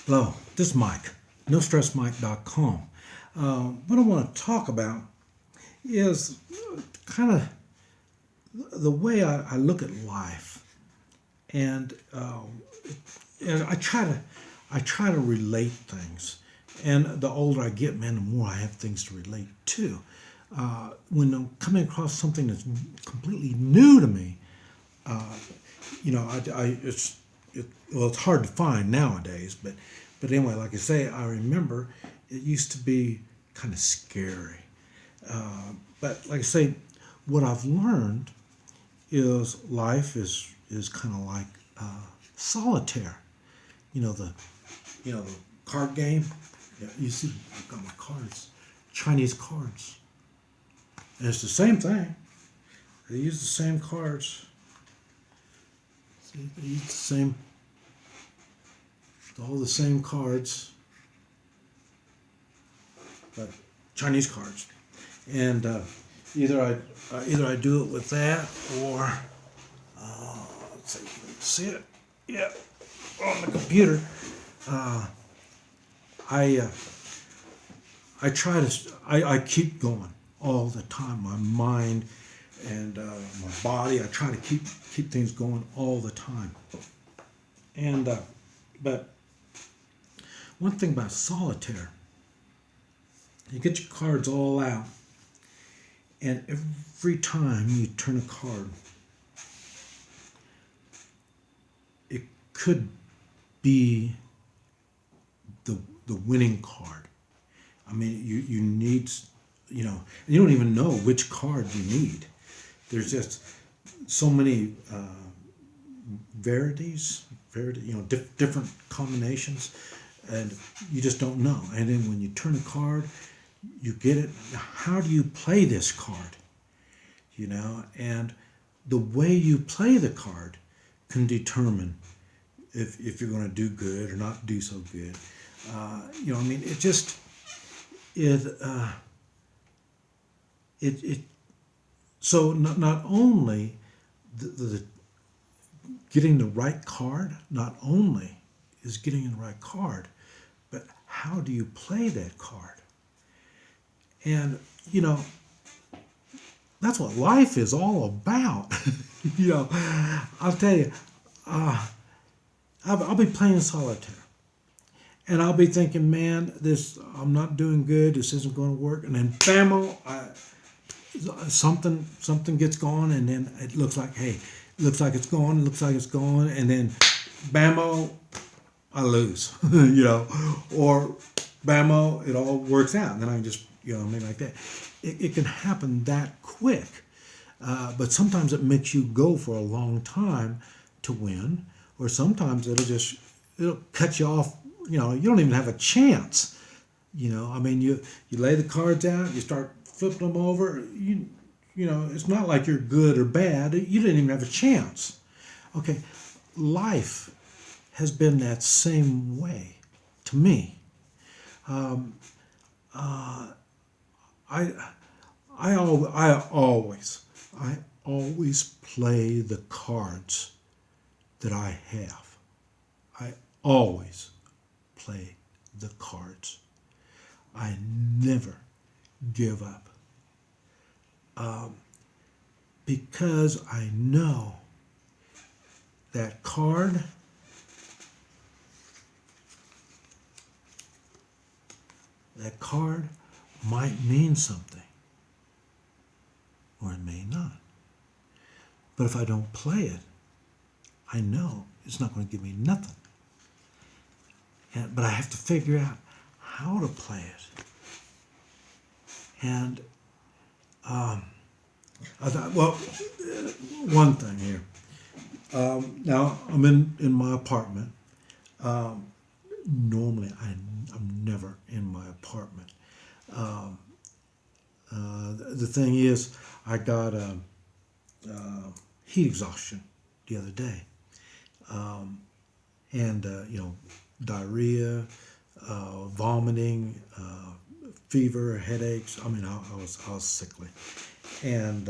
Hello, this is Mike, NoStressMike.com. What I want to talk about is kind of the way I look at life, and I try to relate things. And the older I get, man, the more I have things to relate to. When I'm coming across something that's completely new to me, it's hard to find nowadays, but anyway, like I say, I remember it used to be kind of scary. But like I say, what I've learned is life is kind of like solitaire. You know the card game. Yeah, you see, I've got my cards, Chinese cards, and it's the same thing. They use the same cards. See, they use all the same cards, but Chinese cards. And either I do it with that, or let's see, if you can see it, yeah, on the computer. I I try to I keep going all the time. My mind and my body. I try to keep things going all the time. And but one thing about solitaire, you get your cards all out, and every time you turn a card, it could be the winning card. I mean, you need, you don't even know which card you need. There's just so many different combinations, and you just don't know. And then when you turn a card, you get it. How do you play this card? And the way you play the card can determine if you're going to do good or not do so good. It just it so not only the getting the right card, not only is getting the right card, but how do you play that card? And that's what life is all about. I'll tell you, I'll be playing solitaire, and I'll be thinking, man, I'm not doing good. This isn't going to work. And then, bam, something gets going, and then it looks like, hey, it looks like it's going. It looks like it's going, and then, bam, I lose. Or bam, it all works out, and then I just, like that. It can happen that quick, but sometimes it makes you go for a long time to win, or sometimes it'll cut you off. You don't even have a chance. You lay the cards out, you start flipping them over. It's not like you're good or bad. You didn't even have a chance. Okay, life has been that same way to me. I always play the cards that I have. I always play the cards. I never give up. Because I know that card might mean something, or it may not. But if I don't play it, I know it's not going to give me nothing. But I have to figure out how to play it. And I thought, well, one thing here. Now I'm in my apartment. Normally, I'm never in my apartment. The thing is, I got heat exhaustion the other day, and diarrhea, vomiting, fever, headaches. I mean, I was sickly, and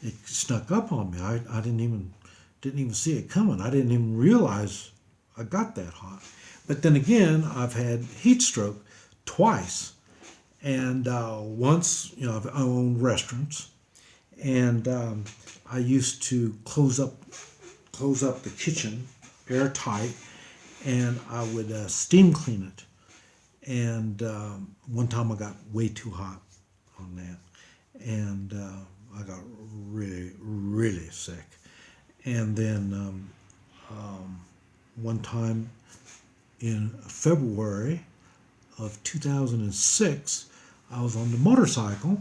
it snuck up on me. I didn't even see it coming. I didn't even realize I got that hot. But then again, I've had heat stroke twice. And once, I owned restaurants, and I used to close up the kitchen airtight, and I would steam clean it. And one time I got way too hot on that, and I got really, really sick. And then one time in February of 2006, I was on the motorcycle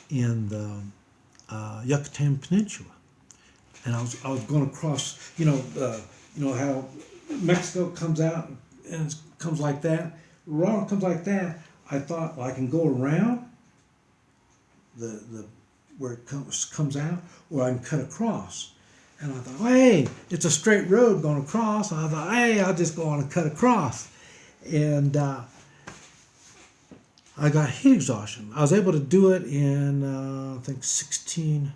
in the Yucatan Peninsula, and I was going across. You know how Mexico comes out and it comes like that. Around it comes like that. I thought, well, I can go around the where it comes out, or I can cut across. And I thought, hey, it's a straight road going across. And I thought, hey, I'll just go on and cut across. And I got heat exhaustion. I was able to do it in, I think 16,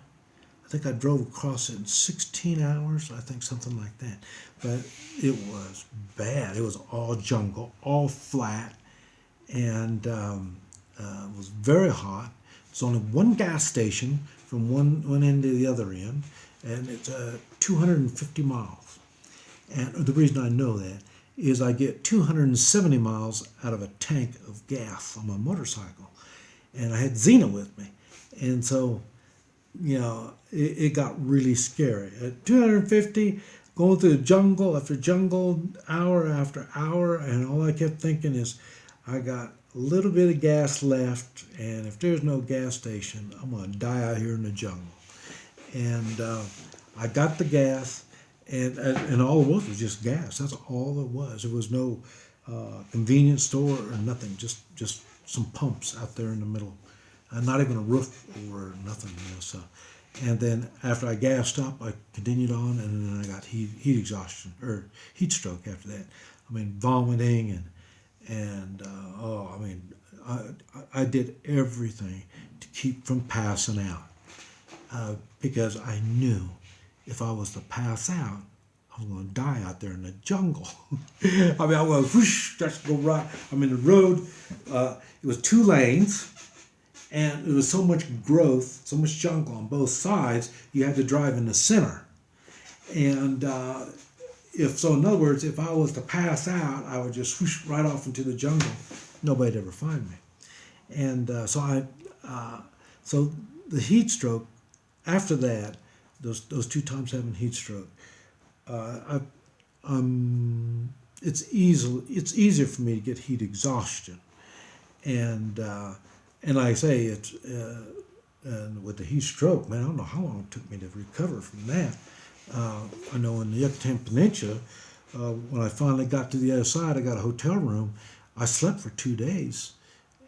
I think I drove across it in 16 hours, I think something like that. But it was bad. It was all jungle, all flat, and it was very hot. There's only one gas station from one end to the other end, and it's 250 miles. And the reason I know that is I get 270 miles out of a tank of gas on my motorcycle. And I had Xena with me. And so, it got really scary. At 250, going through jungle after jungle, hour after hour, and all I kept thinking is, I got a little bit of gas left, and if there's no gas station, I'm going to die out here in the jungle. And I got the gas, and all it was just gas. That's all it was. There was no convenience store or nothing. Just some pumps out there in the middle. Not even a roof or nothing. So, and then after I gassed up, I continued on, and then I got heat exhaustion or heat stroke after that. I mean, vomiting and I did everything to keep from passing out because I knew if I was to pass out, I was going to die out there in the jungle. I mean, I was whoosh, just go right. I mean, the road, it was 2 lanes, and there was so much growth, so much jungle on both sides, you had to drive in the center. And in other words, if I was to pass out, I would just whoosh right off into the jungle. Nobody'd ever find me. And so the heat stroke, after that, those 2 times having heat stroke, it's easier for me to get heat exhaustion, and like I say, it's and with the heat stroke, man, I don't know how long it took me to recover from that. I know in the Yucatan Peninsula, when I finally got to the other side, I got a hotel room. I slept for 2 days,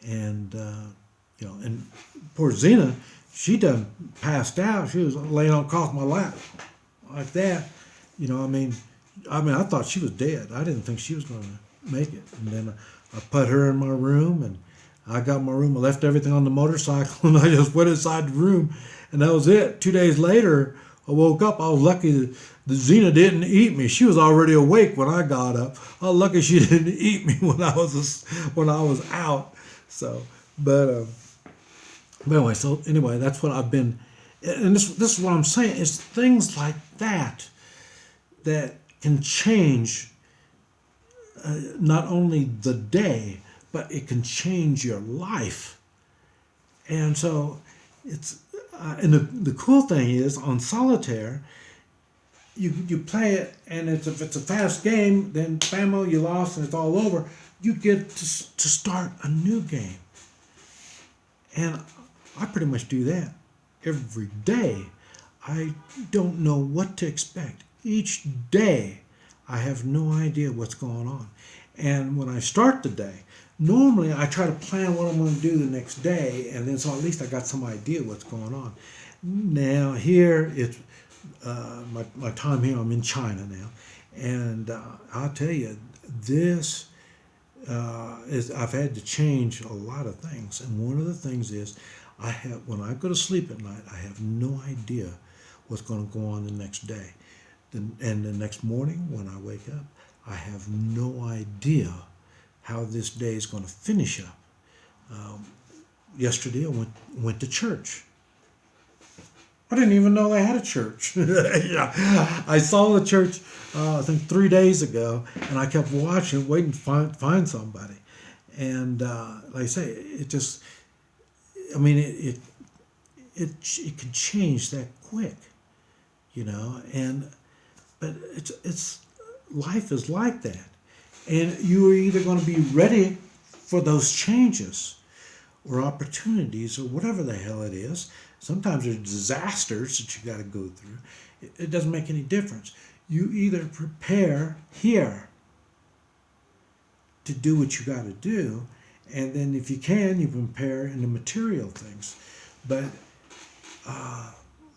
and and poor Xena, she done passed out. She was laying across my lap like that. I thought she was dead. I didn't think she was going to make it. And then I put her in my room, and I got my room. I left everything on the motorcycle, and I just went inside the room, and that was it. 2 days later, I woke up. I was lucky that the Xena didn't eat me. She was already awake when I got up. I was lucky she didn't eat me when I was out. So, but anyway, that's what I've been, and this is what I'm saying. It's things like that can change not only the day, but it can change your life. And so it's and the cool thing is on Solitaire, you play it, and if it's a fast game, then bammo, you lost and it's all over. You get to start a new game, and I pretty much do that every day. I don't know what to expect. Each day, I have no idea what's going on. And when I start the day, normally I try to plan what I'm going to do the next day, and then so at least I got some idea what's going on. Now here, it's my time here, I'm in China now, and I'll tell you, this I've had to change a lot of things. And one of the things is, when I go to sleep at night, I have no idea what's going to go on the next day. And the next morning when I wake up, I have no idea how this day is going to finish up. Yesterday, I went to church. I didn't even know they had a church. Yeah. I saw the church, I think 3 days ago, and I kept watching, waiting to find somebody. And like I say, it just, I mean, it can change that quick, you know. And but it's life is like that, and you are either going to be ready for those changes or opportunities or whatever the hell it is. Sometimes there's disasters that you got to go through. It doesn't make any difference. You either prepare here to do what you got to do, and then if you can, you prepare in the material things. But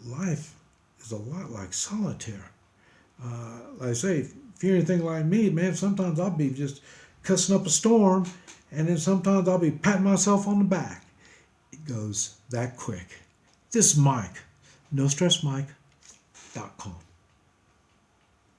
life is a lot like solitaire. Like I say, if you're anything like me, man, sometimes I'll be just cussing up a storm, and then sometimes I'll be patting myself on the back. It goes that quick. This is Mike, NoStressMike.com.